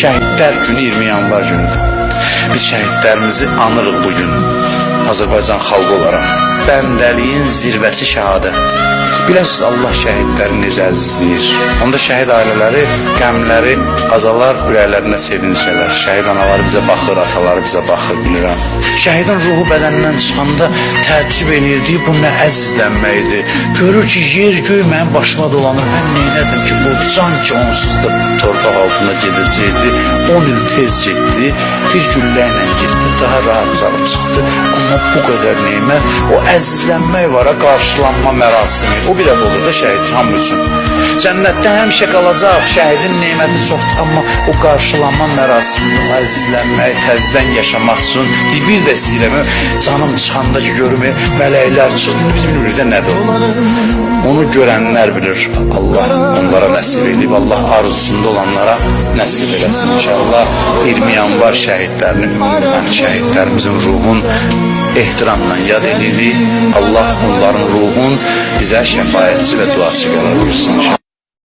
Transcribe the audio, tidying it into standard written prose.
Şəhidlər günü 20 yanvar günüdür. Biz şəhidlərimizi anırıq bugün Azərbaycan xalqı olaraq. Bəndəliyin zirvəsi şəhadət. Biləsiniz Allah şəhidləri necə əzizləyir. Onda şəhid ailələri, qəmləri azalar, ürəklərində sevinç gələr. Şəhid anaları bizə baxır, ataları bizə baxır, bilirəm. Şəhidin ruhu bədənindən çıxanda təəccüb edirdi, bu nə əzizlənməkdir. Görür ki, yer göy mənim başıma dolanır, mən neynədim ki, bu can ki onsuz da torpaq altına gedəcəkdi. 10 il tez getdi, bir güllə ilə getdi, daha rahat canım çıxdı. Amma bu qədər neymət, o əzizlənmək var, qarşılanma mərasimi. O bir dəfə olur da şəhid hamı üçün. Cənnətdə həmişə qalacaq, şəhidin neyməti çoxdur, amma o qarşılanma mərasimi, o əzizlənmək, təzdən yaşamaq üçün bir də istəyirəm, canım çıxanda ki, görüm, mələklər çıxdı, biz bilmirik də nədir o. Onu görənlər bilir, Allah onlara nəsib edib, Allah arzusunda olanlara nəsib eləsin inşallah. 20 yanvar şəhidlərini, ümumən şəhidlərimizin ruhun ehtiramla yad edirik. Allah onların ruhun bizə şəfaətçi və duası qərar versin inşallah.